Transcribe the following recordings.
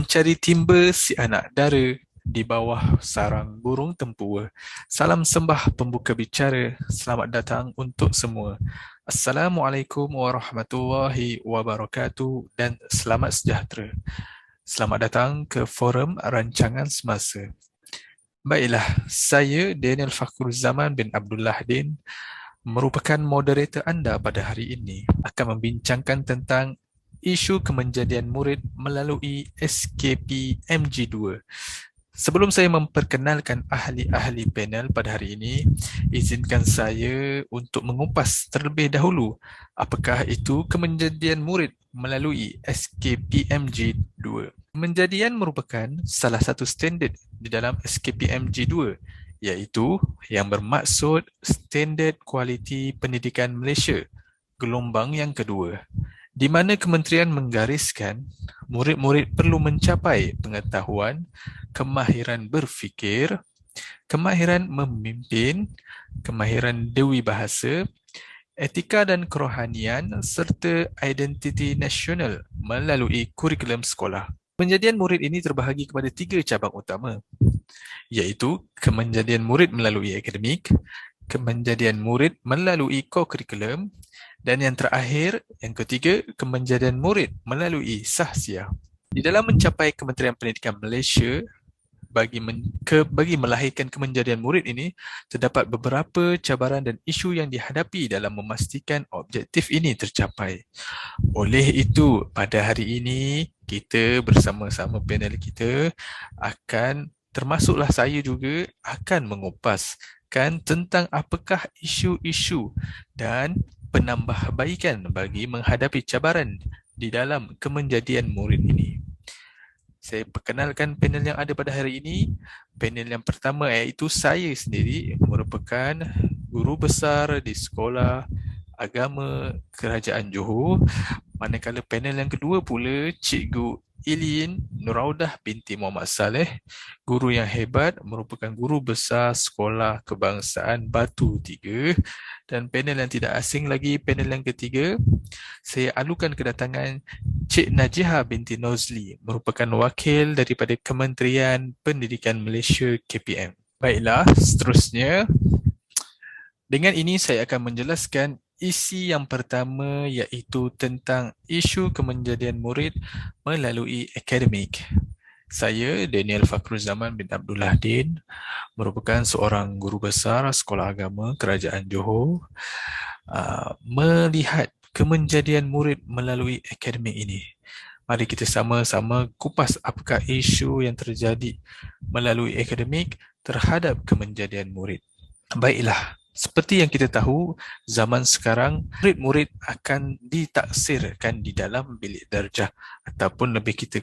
Mencari timba si anak dara di bawah sarang burung tempua. Salam sembah pembuka bicara. Selamat datang untuk semua. Assalamualaikum warahmatullahi wabarakatuh dan selamat sejahtera. Selamat datang ke Forum Rancangan Semasa. Baiklah, saya Daniel Fakhruzaman bin Abdullah Din merupakan moderator anda pada hari ini, akan membincangkan tentang isu kemenjadian murid melalui SKP MG2. Sebelum saya memperkenalkan ahli-ahli panel pada hari ini, izinkan saya untuk mengupas terlebih dahulu apakah itu kemenjadian murid melalui SKP MG2. Kemenjadian merupakan salah satu standard di dalam SKP MG2, iaitu yang bermaksud Standard Kualiti Pendidikan Malaysia, gelombang yang kedua, di mana kementerian menggariskan murid-murid perlu mencapai pengetahuan, kemahiran berfikir, kemahiran memimpin, kemahiran dewi bahasa, etika dan kerohanian serta identiti nasional melalui kurikulum sekolah. Penjadian murid ini terbahagi kepada 3 cabang utama, iaitu kemenjadian murid melalui akademik, kemenjadian murid melalui co-curriculum, dan yang terakhir, yang ketiga, kemenjadian murid melalui sahsiah. Di dalam mencapai Kementerian Pendidikan Malaysia bagi melahirkan kemenjadian murid ini, terdapat beberapa cabaran dan isu yang dihadapi dalam memastikan objektif ini tercapai. Oleh itu, pada hari ini, kita bersama-sama panel kita akan, termasuklah saya juga, akan mengupaskan tentang apakah isu-isu dan penambahbaikan bagi menghadapi cabaran di dalam kemenjadian murid ini. Saya perkenalkan panel yang ada pada hari ini. Panel yang pertama iaitu saya sendiri, merupakan guru besar di Sekolah Agama Kerajaan Johor. Manakala panel yang kedua pula, Cikgu Ilin Nuraudah binti Muhammad Saleh, guru yang hebat, merupakan guru besar Sekolah Kebangsaan Batu 3. Dan panel yang tidak asing lagi, panel yang ketiga, saya alukan kedatangan Cik Najiha binti Nozli, merupakan wakil daripada Kementerian Pendidikan Malaysia KPM. Baiklah, seterusnya, dengan ini saya akan menjelaskan isi yang pertama, iaitu tentang isu kemenjadian murid melalui akademik. Saya, Daniel Fakhruzaman bin Abdullah Din, merupakan seorang guru besar Sekolah Agama Kerajaan Johor, melihat kemenjadian murid melalui akademik ini. Mari kita sama-sama kupas apakah isu yang terjadi melalui akademik terhadap kemenjadian murid. Baiklah, seperti yang kita tahu, zaman sekarang murid-murid akan ditaksirkan di dalam bilik darjah, ataupun lebih kita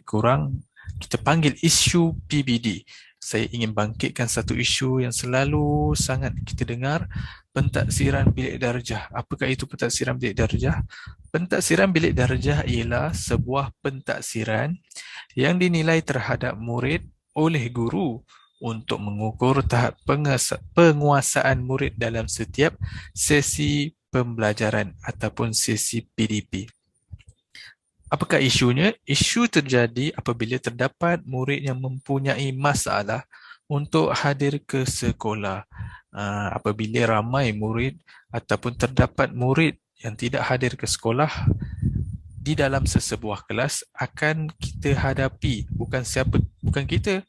panggil isu PBD. Saya ingin bangkitkan satu isu yang selalu sangat kita dengar, pentaksiran bilik darjah. Apakah itu pentaksiran bilik darjah? Pentaksiran bilik darjah ialah sebuah pentaksiran yang dinilai terhadap murid oleh guru untuk mengukur tahap penguasaan murid dalam setiap sesi pembelajaran ataupun sesi PDP. Apakah isunya? Isu terjadi apabila terdapat murid yang mempunyai masalah untuk hadir ke sekolah. Apabila ramai murid ataupun terdapat murid yang tidak hadir ke sekolah di dalam sesebuah kelas, akan kita hadapi, bukan kita,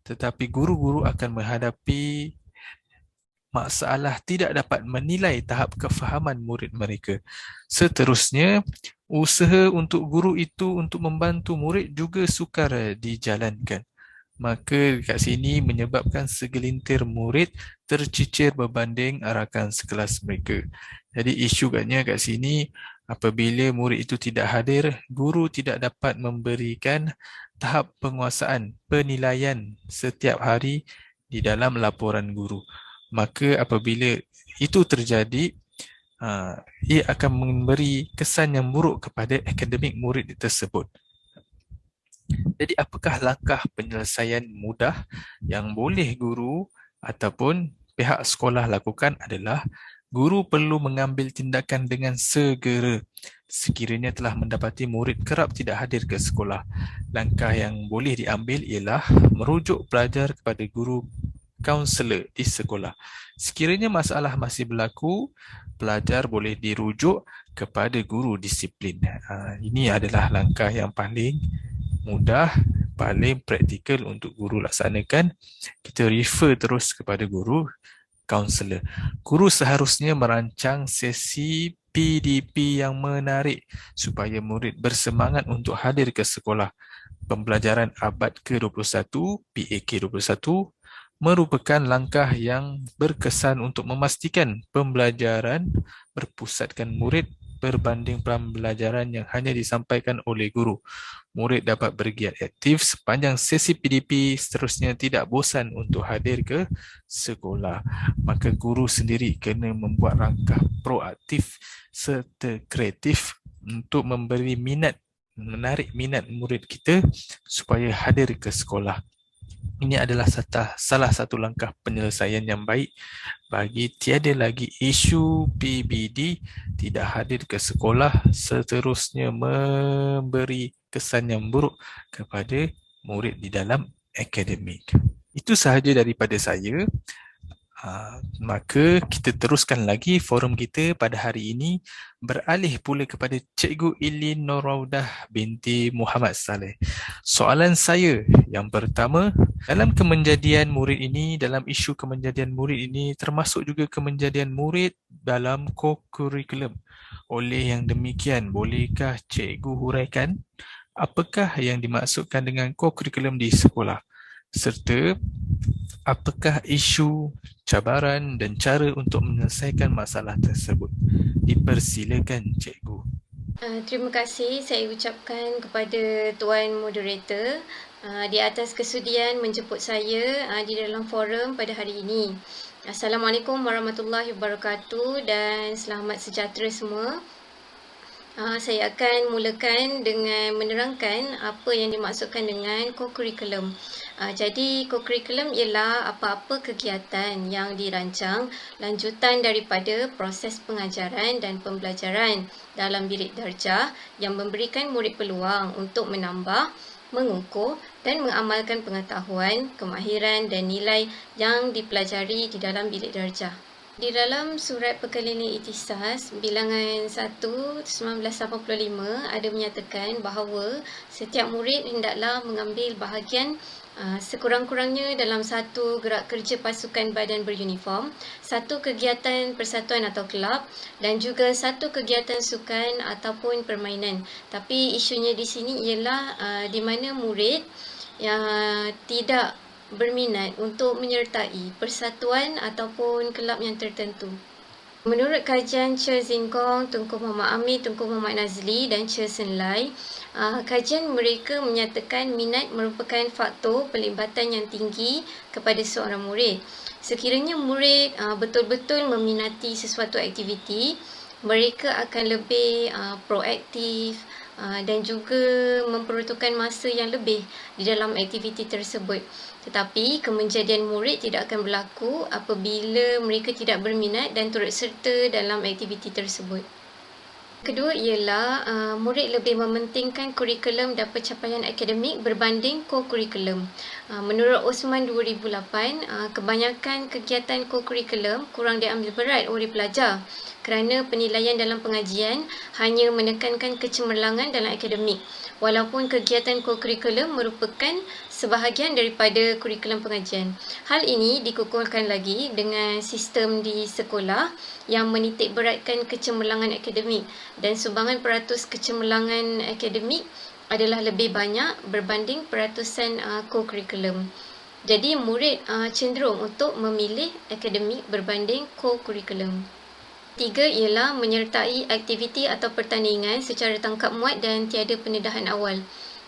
tetapi guru-guru akan menghadapi masalah tidak dapat menilai tahap kefahaman murid mereka. Seterusnya, usaha untuk guru itu untuk membantu murid juga sukar dijalankan. Maka kat sini menyebabkan segelintir murid tercicir berbanding arakan sekelas mereka. Jadi isu kat sini, apabila murid itu tidak hadir, guru tidak dapat memberikan tahap penguasaan, penilaian setiap hari di dalam laporan guru. Maka apabila itu terjadi, ia akan memberi kesan yang buruk kepada akademik murid tersebut. Jadi apakah langkah penyelesaian mudah yang boleh guru ataupun pihak sekolah lakukan adalah Guru perlu mengambil tindakan dengan segera sekiranya telah mendapati murid kerap tidak hadir ke sekolah. Langkah yang boleh diambil ialah merujuk pelajar kepada guru kaunselor di sekolah. Sekiranya masalah masih berlaku, pelajar boleh dirujuk kepada guru disiplin. Ini adalah langkah yang paling mudah, paling praktikal untuk guru laksanakan. Kita refer terus kepada guru kaunselor. Guru seharusnya merancang sesi PDP yang menarik supaya murid bersemangat untuk hadir ke sekolah. Pembelajaran abad ke-21, PAK21, merupakan langkah yang berkesan untuk memastikan pembelajaran berpusatkan murid berbanding pembelajaran yang hanya disampaikan oleh guru. Murid dapat bergiat aktif sepanjang sesi PDP, seterusnya tidak bosan untuk hadir ke sekolah. Maka guru sendiri kena membuat langkah proaktif serta kreatif untuk memberi minat, menarik minat murid kita supaya hadir ke sekolah. Ini adalah salah satu langkah penyelesaian yang baik bagi tiada lagi isu PBD tidak hadir ke sekolah, seterusnya memberi kesan yang buruk kepada murid di dalam akademik. Itu sahaja daripada saya. Maka kita teruskan lagi forum kita pada hari ini, beralih pula kepada Cikgu Ilin Noraudah binti Muhammad Saleh. Soalan saya yang pertama, dalam kemenjadian murid ini, dalam isu kemenjadian murid ini, termasuk juga kemenjadian murid dalam co-curriculum. Oleh yang demikian, bolehkah Cikgu huraikan apakah yang dimaksudkan dengan co-curriculum di sekolah? Serta apakah isu, cabaran dan cara untuk menyelesaikan masalah tersebut? Dipersilakan, Cikgu. Terima kasih saya ucapkan kepada Tuan Moderator di atas kesudian menjemput saya di dalam forum pada hari ini. Assalamualaikum warahmatullahi wabarakatuh dan selamat sejahtera semua. Saya akan mulakan dengan menerangkan apa yang dimaksudkan dengan co-curriculum. Jadi co-curriculum ialah apa-apa kegiatan yang dirancang lanjutan daripada proses pengajaran dan pembelajaran dalam bilik darjah yang memberikan murid peluang untuk menambah, mengukuh dan mengamalkan pengetahuan, kemahiran dan nilai yang dipelajari di dalam bilik darjah. Di dalam Surat Perkeliling Ikhtisas bilangan 1 1985 ada menyatakan bahawa setiap murid hendaklah mengambil bahagian sekurang-kurangnya dalam satu gerak kerja pasukan badan beruniform, satu kegiatan persatuan atau kelab dan juga satu kegiatan sukan ataupun permainan. Tapi isunya di sini ialah di mana murid yang tidak berminat untuk menyertai persatuan ataupun kelab yang tertentu. Menurut kajian Che Zingkong, Tunku Muhammad Amir, Tunku Muhammad Nazli dan Che Sen Lai, kajian mereka menyatakan minat merupakan faktor pelibatan yang tinggi kepada seorang murid. Sekiranya murid betul-betul meminati sesuatu aktiviti, mereka akan lebih proaktif dan juga memperuntukkan masa yang lebih di dalam aktiviti tersebut. Tetapi kemenjadian murid tidak akan berlaku apabila mereka tidak berminat dan turut serta dalam aktiviti tersebut. Kedua ialah murid lebih mementingkan kurikulum dan pencapaian akademik berbanding co-curriculum. Menurut Osman 2008, kebanyakan kegiatan co-curriculum kurang diambil berat oleh pelajar kerana penilaian dalam pengajian hanya menekankan kecemerlangan dalam akademik. Walaupun kegiatan co-curriculum merupakan sebahagian daripada kurikulum pengajian. Hal ini dikukuhkan lagi dengan sistem di sekolah yang menitik beratkan kecemerlangan akademik dan sumbangan peratus kecemerlangan akademik adalah lebih banyak berbanding peratusan co-curriculum. Jadi murid cenderung untuk memilih akademik berbanding co-curriculum. Tiga ialah menyertai aktiviti atau pertandingan secara tangkap muat dan tiada pendedahan awal.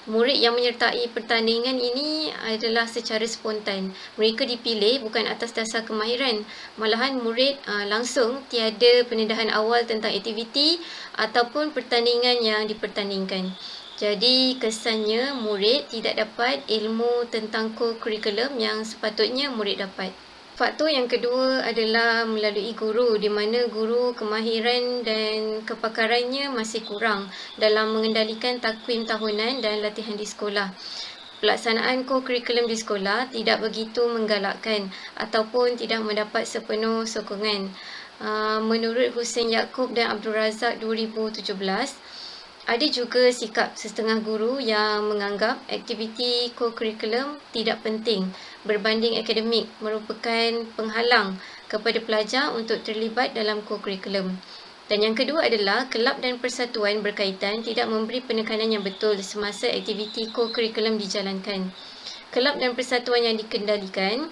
Murid yang menyertai pertandingan ini adalah secara spontan. Mereka dipilih bukan atas dasar kemahiran. Malahan murid langsung tiada pendedahan awal tentang aktiviti ataupun pertandingan yang dipertandingkan. Jadi kesannya murid tidak dapat ilmu tentang co-curriculum yang sepatutnya murid dapat. Faktor yang kedua adalah melalui guru, di mana guru kemahiran dan kepakarannya masih kurang dalam mengendalikan takwim tahunan dan latihan di sekolah. Pelaksanaan co-curriculum di sekolah tidak begitu menggalakkan ataupun tidak mendapat sepenuh sokongan. Menurut Hussein Yaakob dan Abdul Razak 2017, ada juga sikap setengah guru yang menganggap aktiviti co-curriculum tidak penting berbanding akademik merupakan penghalang kepada pelajar untuk terlibat dalam co-curriculum. Dan yang kedua adalah kelab dan persatuan berkaitan tidak memberi penekanan yang betul semasa aktiviti co-curriculum dijalankan. Kelab dan persatuan yang dikendalikan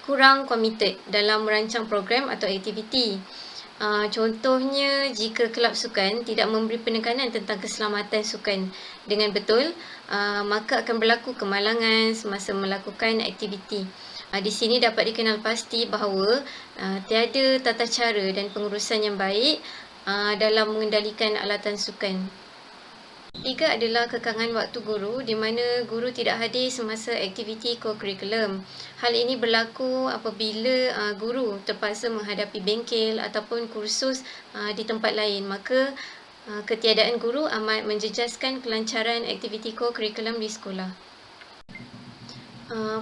kurang komited dalam merancang program atau aktiviti. Contohnya, jika kelab sukan tidak memberi penekanan tentang keselamatan sukan dengan betul, maka akan berlaku kemalangan semasa melakukan aktiviti. Di sini dapat dikenal pasti bahawa tiada tata cara dan pengurusan yang baik dalam mengendalikan alatan sukan. Tiga adalah kekangan waktu guru di mana guru tidak hadir semasa aktiviti co-curriculum. Hal ini berlaku apabila guru terpaksa menghadapi bengkel ataupun kursus di tempat lain. Maka ketiadaan guru amat menjejaskan kelancaran aktiviti co-curriculum di sekolah.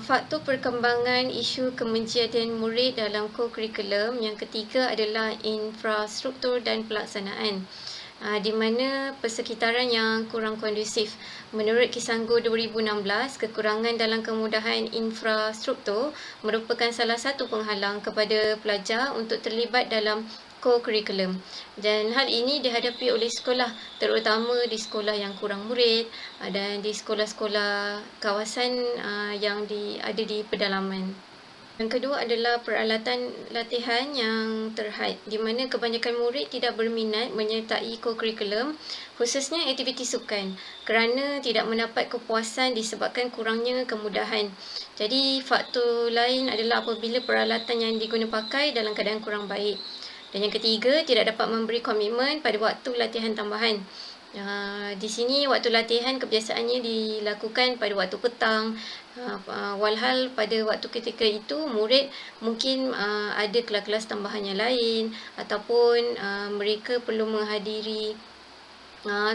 Faktor perkembangan isu kemenjadian murid dalam co-curriculum yang ketiga adalah infrastruktur dan pelaksanaan. Di mana persekitaran yang kurang kondusif. Menurut Kisanggo 2016, kekurangan dalam kemudahan infrastruktur merupakan salah satu penghalang kepada pelajar untuk terlibat dalam co-curriculum. Dan hal ini dihadapi oleh sekolah, terutama di sekolah yang kurang murid dan di sekolah-sekolah kawasan yang ada di pedalaman. Yang kedua adalah peralatan latihan yang terhad, di mana kebanyakan murid tidak berminat menyertai co-curriculum, khususnya aktiviti sukan, kerana tidak mendapat kepuasan disebabkan kurangnya kemudahan. Jadi, faktor lain adalah apabila peralatan yang digunakan pakai dalam keadaan kurang baik. Dan yang ketiga, tidak dapat memberi komitmen pada waktu latihan tambahan. Di sini waktu latihan kebiasaannya dilakukan pada waktu petang, walhal pada waktu ketika itu murid mungkin ada kelas-kelas tambahan yang lain ataupun mereka perlu menghadiri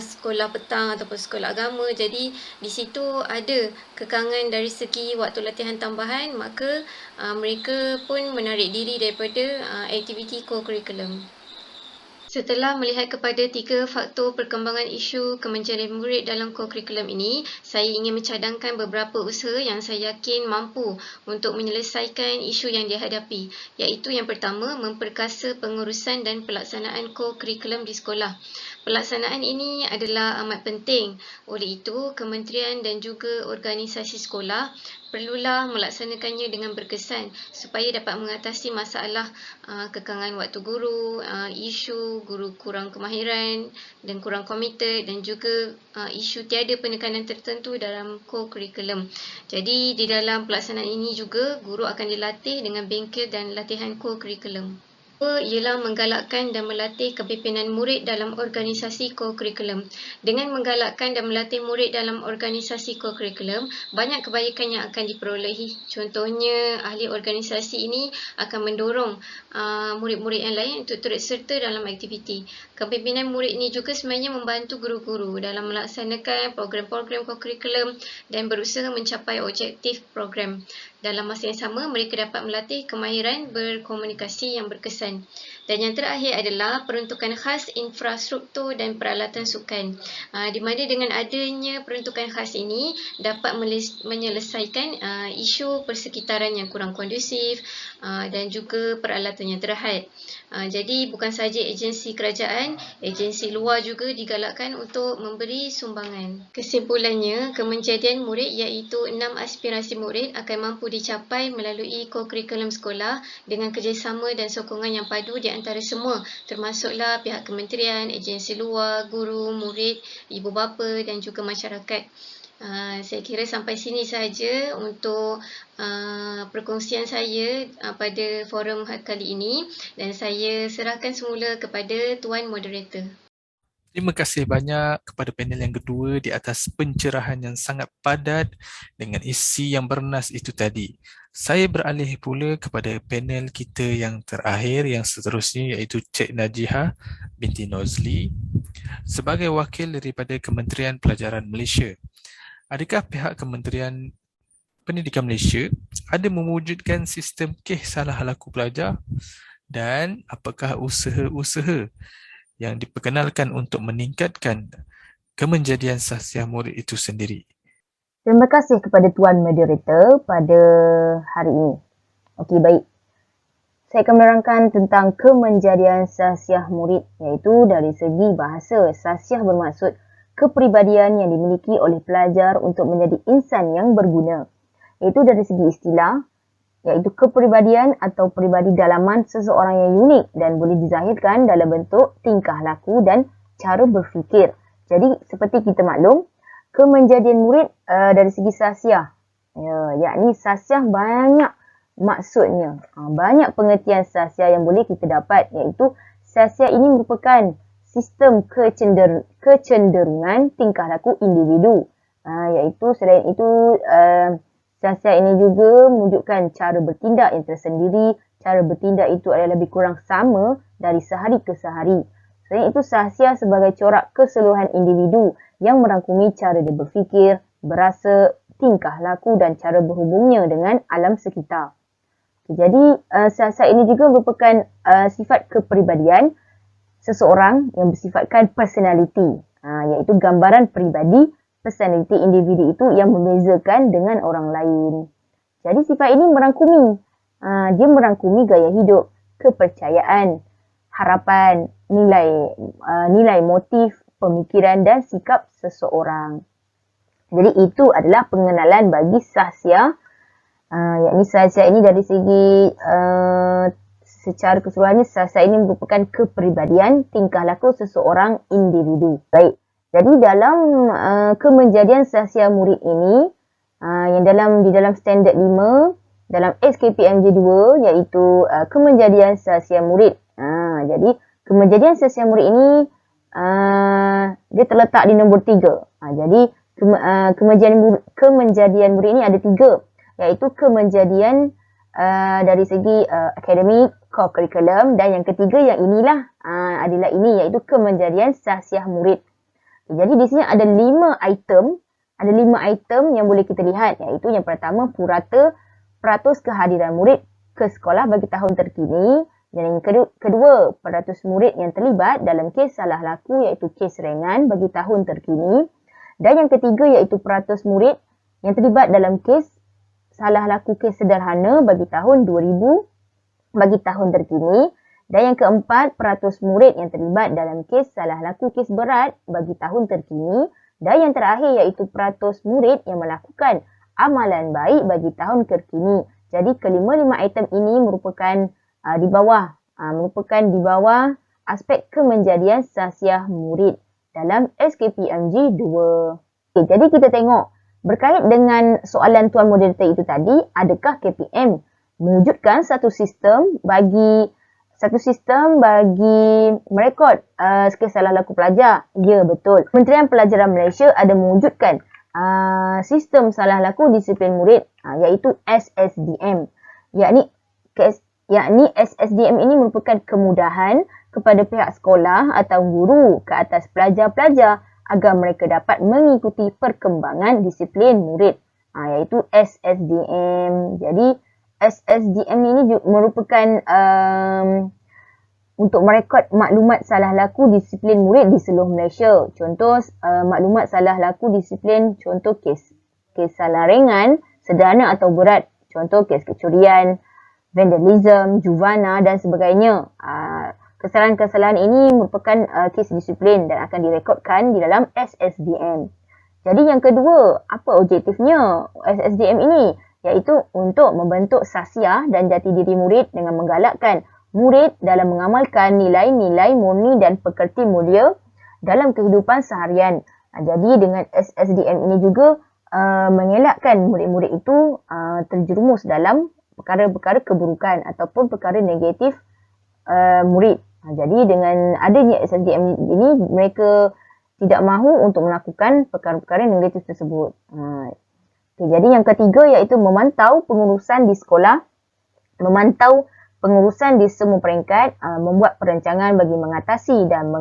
sekolah petang ataupun sekolah agama. Jadi di situ ada kekangan dari segi waktu latihan tambahan, maka mereka pun menarik diri daripada aktiviti co-curriculum. Setelah melihat kepada tiga faktor perkembangan isu kemenjadian murid dalam co-curriculum ini, saya ingin mencadangkan beberapa usaha yang saya yakin mampu untuk menyelesaikan isu yang dihadapi, iaitu yang pertama, memperkasa pengurusan dan pelaksanaan co-curriculum di sekolah. Pelaksanaan ini adalah amat penting. Oleh itu, kementerian dan juga organisasi sekolah perlulah melaksanakannya dengan berkesan supaya dapat mengatasi masalah kekangan waktu guru, isu guru kurang kemahiran dan kurang komited, dan juga isu tiada penekanan tertentu dalam co-curriculum. Jadi di dalam pelaksanaan ini juga guru akan dilatih dengan bengkel dan latihan co-curriculum. Ialah menggalakkan dan melatih kepimpinan murid dalam organisasi co-curriculum. Dengan menggalakkan dan melatih murid dalam organisasi co-curriculum, banyak kebaikan yang akan diperolehi. Contohnya, ahli organisasi ini akan mendorong murid-murid yang lain untuk turut serta dalam aktiviti. Kepimpinan murid ini juga sebenarnya membantu guru-guru dalam melaksanakan program-program co-curriculum dan berusaha mencapai objektif program. Dalam masa yang sama, mereka dapat melatih kemahiran berkomunikasi yang berkesan. Dan yang terakhir adalah peruntukan khas infrastruktur dan peralatan sukan. Di mana dengan adanya peruntukan khas ini dapat menyelesaikan isu persekitaran yang kurang kondusif dan juga peralatan yang terhad. Jadi bukan sahaja agensi kerajaan, agensi luar juga digalakkan untuk memberi sumbangan. Kesimpulannya, kemenjadian murid iaitu 6 aspirasi murid akan mampu dicapai melalui co-curriculum sekolah dengan kerjasama dan sokongan yang padu di antara semua, termasuklah pihak kementerian, agensi luar, guru, murid, ibu bapa dan juga masyarakat. Saya kira sampai sini sahaja untuk perkongsian saya pada forum kali ini, dan saya serahkan semula kepada Tuan Moderator. Terima kasih banyak kepada panel yang kedua di atas pencerahan yang sangat padat dengan isi yang bernas itu tadi. Saya beralih pula kepada panel kita yang terakhir, yang seterusnya, iaitu Cik Najihah binti Nozli sebagai wakil daripada Kementerian Pelajaran Malaysia. Adakah pihak Kementerian Pendidikan Malaysia ada mewujudkan sistem kes salah laku pelajar dan apakah usaha-usaha yang diperkenalkan untuk meningkatkan kemenjadian sahsiah murid itu sendiri? Terima kasih kepada Tuan Moderator pada hari ini. Okey, baik. Saya akan menerangkan tentang kemenjadian sahsiah murid, iaitu dari segi bahasa. Sahsiah bermaksud kepribadian yang dimiliki oleh pelajar untuk menjadi insan yang berguna. Iaitu dari segi istilah, iaitu kepribadian atau peribadi dalaman seseorang yang unik dan boleh dizahirkan dalam bentuk tingkah laku dan cara berfikir. Jadi seperti kita maklum, kemenjadian murid dari segi sahsiah, yakni sahsiah banyak maksudnya, banyak pengertian sahsiah yang boleh kita dapat, iaitu sahsiah ini merupakan sistem kecenderungan tingkah laku individu, iaitu selain itu sahsiah ini juga menunjukkan cara bertindak yang tersendiri. Cara bertindak itu adalah lebih kurang sama dari sehari ke sehari. Selain itu, sahsiah sebagai corak keseluruhan individu yang merangkumi cara dia berfikir, berasa, tingkah laku dan cara berhubungnya dengan alam sekitar. Jadi, sahsiah ini juga merupakan sifat kepribadian seseorang yang bersifatkan personality, iaitu gambaran peribadi, personality individu itu yang membezakan dengan orang lain. Jadi sifat ini merangkumi, dia merangkumi gaya hidup, kepercayaan, harapan, nilai motif, pemikiran dan sikap seseorang. Jadi itu adalah pengenalan bagi sahsiah, yakni sahsiah ini dari segi secara keseluruhannya, sahsiah ini merupakan kepribadian tingkah laku seseorang individu. Baik. Jadi dalam kemenjadian sahsiah murid ini, yang di dalam standard 5, dalam SKPMG 2, iaitu kemenjadian sahsiah murid. Jadi kemenjadian sahsiah murid ini dia terletak di nombor 3. Jadi kemenjadian murid ini ada 3, iaitu kemenjadian dari segi akademik, core curriculum, dan yang ketiga yang inilah adalah ini, iaitu kemenjadian sahsiah murid. Jadi di sini ada 5 item yang boleh kita lihat, iaitu yang pertama purata peratus kehadiran murid ke sekolah bagi tahun terkini, dan yang kedua peratus murid yang terlibat dalam kes salah laku iaitu kes ringan bagi tahun terkini, dan yang ketiga iaitu peratus murid yang terlibat dalam kes salah laku kes sederhana bagi tahun 2000 bagi tahun terkini. Dan yang keempat, peratus murid yang terlibat dalam kes salah laku kes berat bagi tahun terkini. Dan yang terakhir iaitu peratus murid yang melakukan amalan baik bagi tahun terkini. Jadi kelima-lima item ini merupakan di bawah aspek kemenjadian sahsiah murid dalam SKPMG 2. Okay, jadi kita tengok berkait dengan soalan Tuan Moderator itu tadi, adakah KPM mewujudkan satu sistem bagi merekod kes salah laku pelajar? Ya, betul. Kementerian Pelajaran Malaysia ada mewujudkan sistem salah laku disiplin murid, iaitu SSDM. Yakni SSDM ini merupakan kemudahan kepada pihak sekolah atau guru ke atas pelajar-pelajar agar mereka dapat mengikuti perkembangan disiplin murid, iaitu SSDM. Jadi SSDM ini merupakan untuk merekod maklumat salah laku disiplin murid di seluruh Malaysia. Contoh maklumat salah laku disiplin, contoh kes salah ringan, sederhana atau berat. Contoh kes kecurian, vandalism, juvana dan sebagainya. Kesalahan-kesalahan ini merupakan kes disiplin dan akan direkodkan di dalam SSDM. Jadi yang kedua, apa objektifnya SSDM ini? Iaitu untuk membentuk sahsiah dan jati diri murid dengan menggalakkan murid dalam mengamalkan nilai-nilai murni dan pekerti mulia dalam kehidupan seharian. Jadi dengan SSDM ini juga mengelakkan murid-murid itu terjerumus dalam perkara-perkara keburukan ataupun perkara negatif murid. Jadi dengan adanya SSDM ini, mereka tidak mahu untuk melakukan perkara-perkara negatif tersebut. Jadi yang ketiga iaitu memantau pengurusan di sekolah, memantau pengurusan di semua peringkat, membuat perancangan bagi mengatasi dan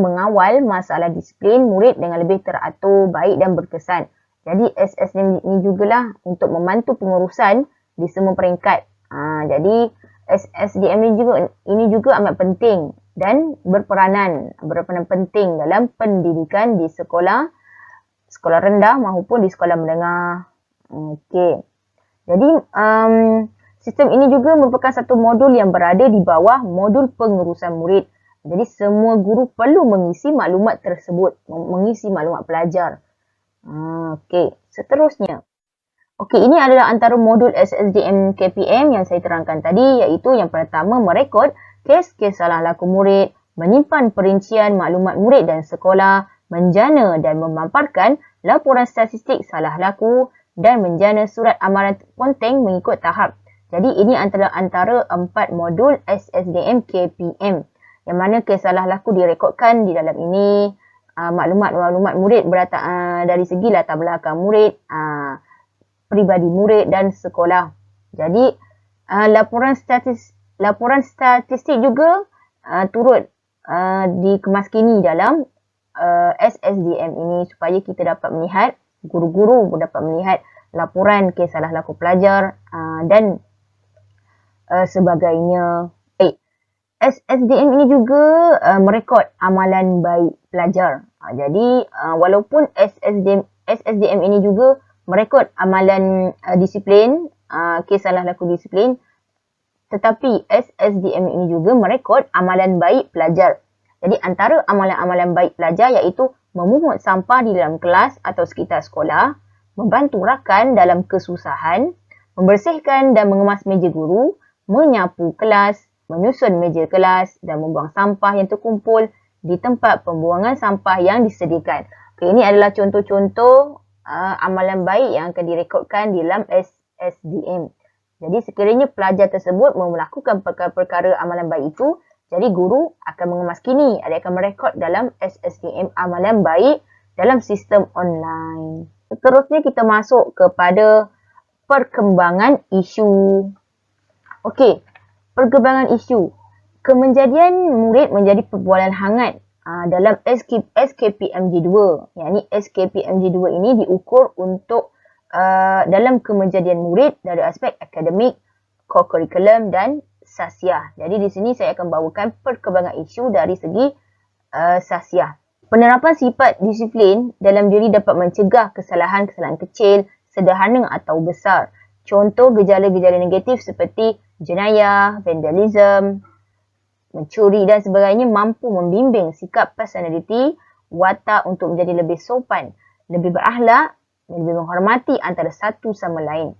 mengawal masalah disiplin murid dengan lebih teratur, baik dan berkesan. Jadi SSDM ini jugalah untuk membantu pengurusan di semua peringkat. Jadi SSDM ini juga amat penting dan berperanan penting dalam pendidikan di sekolah rendah maupun di sekolah menengah. Okey. Jadi sistem ini juga merupakan satu modul yang berada di bawah modul pengurusan murid. Jadi semua guru perlu mengisi maklumat tersebut, mengisi maklumat pelajar. Okey, seterusnya. Okey, ini adalah antara modul SSDM KPM yang saya terangkan tadi, iaitu yang pertama merekod kes-kes salah laku murid, menyimpan perincian maklumat murid dan sekolah, menjana dan memaparkan laporan statistik salah laku dan menjana surat amaran ponteng mengikut tahap. Jadi ini antara 4 modul SSDM KPM yang mana kes salah laku direkodkan di dalam ini, maklumat murid dari segi latar belakang murid, pribadi murid dan sekolah. Jadi laporan statistik juga turut dikemaskini dalam SSDM ini supaya kita dapat melihat, guru-guru dapat melihat laporan kes salah laku pelajar dan sebagainya. SSDM ini juga merekod amalan baik pelajar. Jadi walaupun SSDM ini juga merekod amalan disiplin, kes salah laku disiplin, tetapi SSDM ini juga merekod amalan baik pelajar. Jadi antara amalan-amalan baik pelajar iaitu memungut sampah di dalam kelas atau sekitar sekolah, membantu rakan dalam kesusahan, membersihkan dan mengemas meja guru, menyapu kelas, menyusun meja kelas dan membuang sampah yang terkumpul di tempat pembuangan sampah yang disediakan. Okay, ini adalah contoh-contoh amalan baik yang akan direkodkan di dalam SSDM. Jadi sekiranya pelajar tersebut melakukan perkara-perkara amalan baik itu, jadi guru akan mengemaskini, dia akan merekod dalam SSDM amalan baik dalam sistem online. Seterusnya kita masuk kepada perkembangan isu. Okey, perkembangan isu. Kemenjadian murid menjadi perbualan hangat dalam SKPMG 2. Yang ni SKPMG 2 ini diukur untuk dalam kemenjadian murid dari aspek akademik, co-curriculum dan sasiah. Jadi di sini saya akan bawakan perkembangan isu dari segi sasiah. Penerapan sifat disiplin dalam diri dapat mencegah kesalahan-kesalahan kecil, sederhana atau besar. Contoh gejala-gejala negatif seperti jenayah, vandalism, mencuri dan sebagainya mampu membimbing sikap personaliti, watak untuk menjadi lebih sopan, lebih berakhlak, lebih menghormati antara satu sama lain.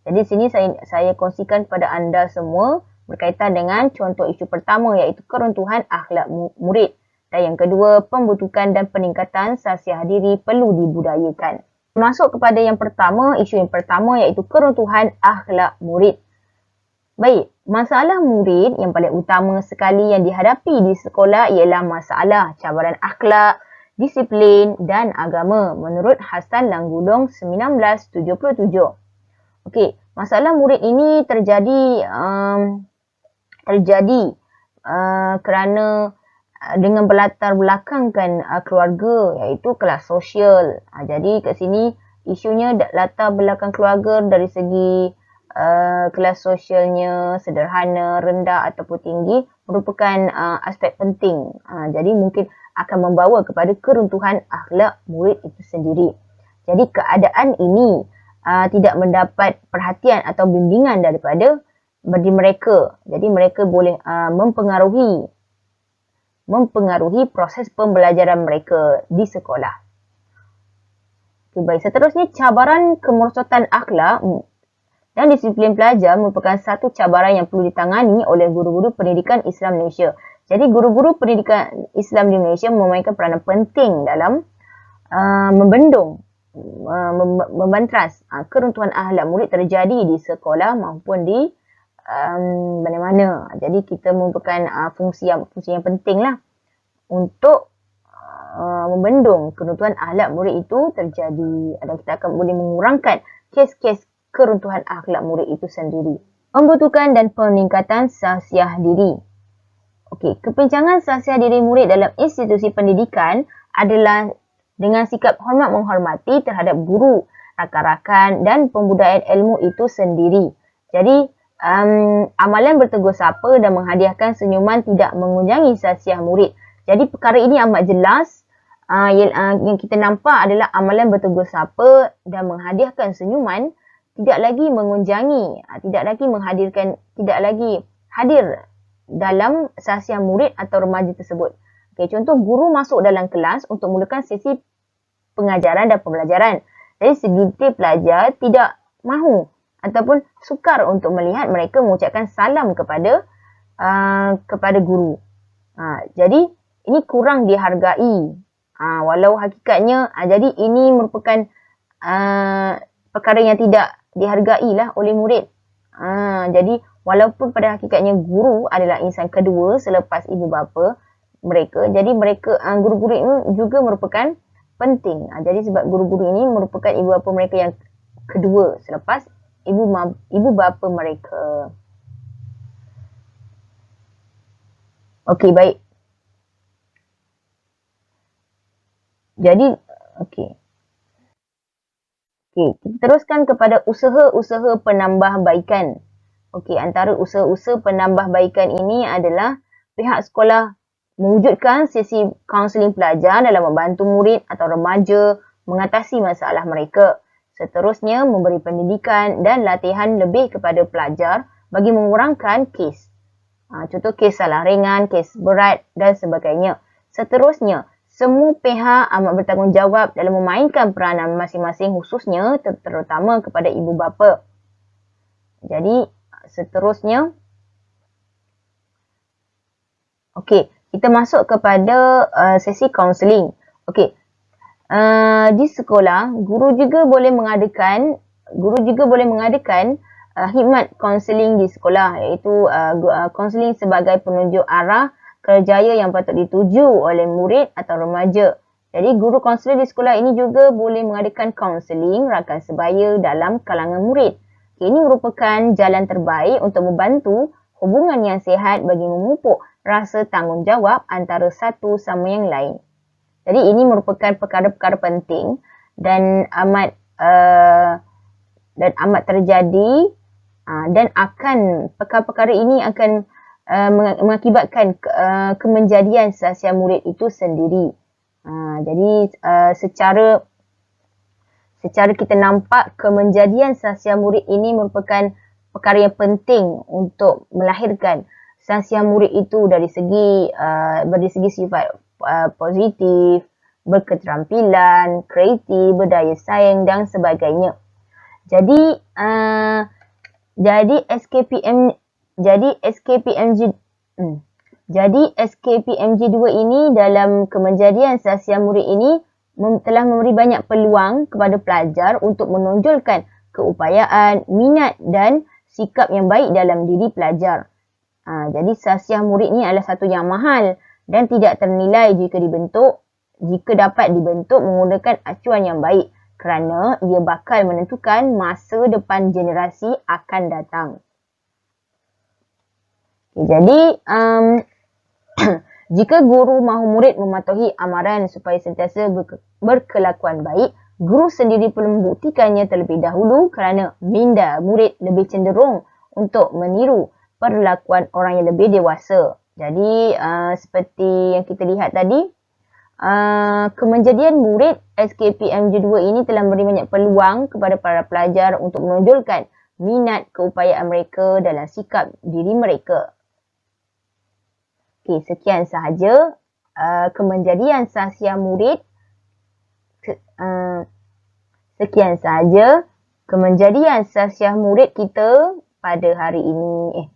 Jadi sini saya kongsikan kepada anda semua berkaitan dengan contoh isu pertama iaitu keruntuhan akhlak murid. Dan yang kedua, pembentukan dan peningkatan sasiah diri perlu dibudayakan. Masuk kepada yang pertama, isu yang pertama iaitu keruntuhan akhlak murid. Baik, masalah murid yang paling utama sekali yang dihadapi di sekolah ialah masalah cabaran akhlak, disiplin dan agama menurut Hassan Langgulong 1977. Okey, masalah murid ini terjadi kerana dengan berlatar belakangkan keluarga iaitu kelas sosial. Jadi kat sini isunya latar belakang keluarga dari segi kelas sosialnya sederhana, rendah ataupun tinggi merupakan aspek penting. Jadi mungkin akan membawa kepada keruntuhan akhlak murid itu sendiri. Jadi keadaan ini tidak mendapat perhatian atau bimbingan daripada mereka. Jadi mereka boleh mempengaruhi proses pembelajaran mereka di sekolah. Okay, baik, seterusnya cabaran kemerosotan akhlak dan disiplin pelajar merupakan satu cabaran yang perlu ditangani oleh guru-guru pendidikan Islam Malaysia. Jadi guru-guru pendidikan Islam di Malaysia memainkan peranan penting dalam membendung, membantras keruntuhan akhlak murid terjadi di sekolah maupun di mana-mana. Jadi kita merupakan fungsi yang penting lah untuk membendung keruntuhan akhlak murid itu terjadi, dan kita akan boleh mengurangkan kes-kes keruntuhan akhlak murid itu sendiri. Pembentukan dan peningkatan sahsiah diri. Okey, kepincangan sahsiah diri murid dalam institusi pendidikan adalah dengan sikap hormat menghormati terhadap guru, rakan-rakan dan pembudayaan ilmu itu sendiri. Jadi, amalan bertegur sapa dan menghadiahkan senyuman tidak mengunjangi sahsiah murid. Jadi, perkara ini amat jelas. Yang kita nampak adalah amalan bertegur sapa dan menghadiahkan senyuman tidak lagi mengunjangi, tidak lagi hadir dalam sahsiah murid atau remaja tersebut. Okay, contoh, guru masuk dalam kelas untuk mulakan sesi pengajaran dan pembelajaran. Jadi segelintir pelajar tidak mahu ataupun sukar untuk melihat mereka mengucapkan salam kepada guru. Jadi ini kurang dihargai. Walau hakikatnya, jadi ini merupakan perkara yang tidak dihargai lah oleh murid. Jadi walaupun pada hakikatnya guru adalah insan kedua selepas ibu bapa mereka, jadi mereka guru-guru ini juga merupakan penting. Jadi sebab guru-guru ini merupakan ibu bapa mereka yang kedua selepas ibu bapa mereka. Okey, baik. Jadi, okey. Kita teruskan kepada usaha-usaha penambahbaikan. Okey, antara usaha-usaha penambahbaikan ini adalah pihak sekolah mewujudkan sesi kaunseling pelajar dalam membantu murid atau remaja mengatasi masalah mereka. Seterusnya, memberi pendidikan dan latihan lebih kepada pelajar bagi mengurangkan kes. Contoh, kes salah ringan, kes berat dan sebagainya. Seterusnya, semua pihak amat bertanggungjawab dalam memainkan peranan masing-masing, khususnya terutama kepada ibu bapa. Jadi, seterusnya, okey, kita masuk kepada sesi kaunseling. Okey, di sekolah, guru juga boleh mengadakan khidmat kaunseling di sekolah, iaitu kaunseling sebagai penunjuk arah kerjaya yang patut dituju oleh murid atau remaja. Jadi, guru kaunselor di sekolah ini juga boleh mengadakan kaunseling rakan sebaya dalam kalangan murid. Ini merupakan jalan terbaik untuk membantu hubungan yang sihat bagi memupuk rasa tanggungjawab antara satu sama yang lain. Jadi, ini merupakan perkara-perkara penting dan amat terjadi, dan perkara-perkara ini akan mengakibatkan kemenjadian sahsiah murid itu sendiri. Jadi secara kita nampak kemenjadian sahsiah murid ini merupakan perkara yang penting untuk melahirkan sahsiah murid itu dari segi sifat positif, berketerampilan, kreatif, berdaya saing dan sebagainya. Jadi SKPMG 2 ini dalam kemenjadian sahsiah murid ini telah memberi banyak peluang kepada pelajar untuk menonjolkan keupayaan, minat dan sikap yang baik dalam diri pelajar. Jadi sahsiah murid ini adalah satu yang mahal dan tidak ternilai jika dapat dibentuk menggunakan acuan yang baik, kerana ia bakal menentukan masa depan generasi akan datang. Jadi, jika guru mahu murid mematuhi amaran supaya sentiasa berkelakuan baik, guru sendiri perlu membuktikannya terlebih dahulu, kerana minda murid lebih cenderung untuk meniru perlakuan orang yang lebih dewasa. Jadi, seperti yang kita lihat tadi, kemenjadian murid SKPMG 2 ini telah memberi banyak peluang kepada para pelajar untuk menonjolkan minat keupayaan mereka dalam sikap diri mereka. Okey, sekian sahaja kemenjadian sahsiah murid. Sekian sahaja kemenjadian sahsiah murid kita pada hari ini.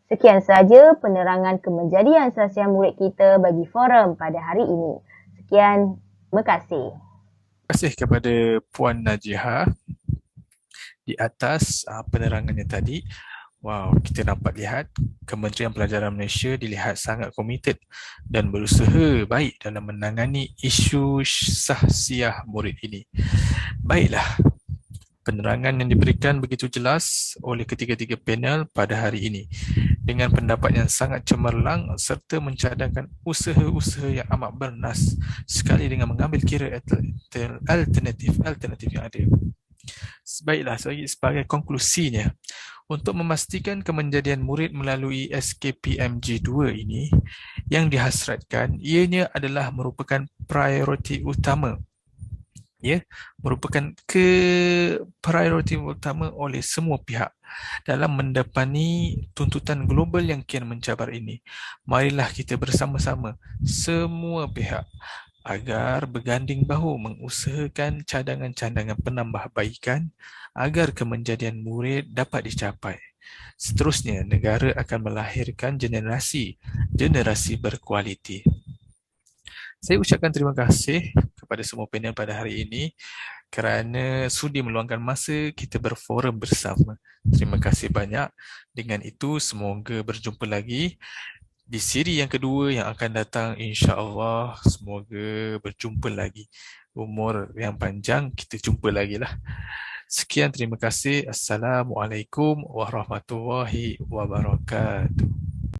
Sekian sahaja penerangan kemenjadian sahsiah murid kita bagi forum pada hari ini. Sekian, terima kasih. Terima kasih kepada Puan Najihah di atas penerangannya tadi. Wow, kita dapat lihat Kementerian Pelajaran Malaysia dilihat sangat komited dan berusaha baik dalam menangani isu sahsiah murid ini. Baiklah, penerangan yang diberikan begitu jelas oleh ketiga-tiga panel pada hari ini dengan pendapat yang sangat cemerlang serta mencadangkan usaha-usaha yang amat bernas sekali dengan mengambil kira alternatif yang ada. Baiklah, sebagai konklusinya, untuk memastikan kemenjadian murid melalui SKPMG2 ini yang dihasratkan, ianya adalah merupakan prioriti utama. Ya, merupakan prioriti utama oleh semua pihak dalam mendepani tuntutan global yang kian mencabar ini. Marilah kita bersama-sama semua pihak agar berganding bahu mengusahakan cadangan-cadangan penambahbaikan agar kemenjadian murid dapat dicapai. Seterusnya, negara akan melahirkan generasi berkualiti. Saya ucapkan terima kasih kepada semua panel pada hari ini kerana sudi meluangkan masa kita berforum bersama. Terima kasih banyak. Dengan itu, semoga berjumpa lagi di siri yang kedua yang akan datang, insya-Allah. Semoga berjumpa lagi. Umur yang panjang, kita jumpa lagi lah. Sekian, terima kasih. Assalamualaikum warahmatullahi wabarakatuh.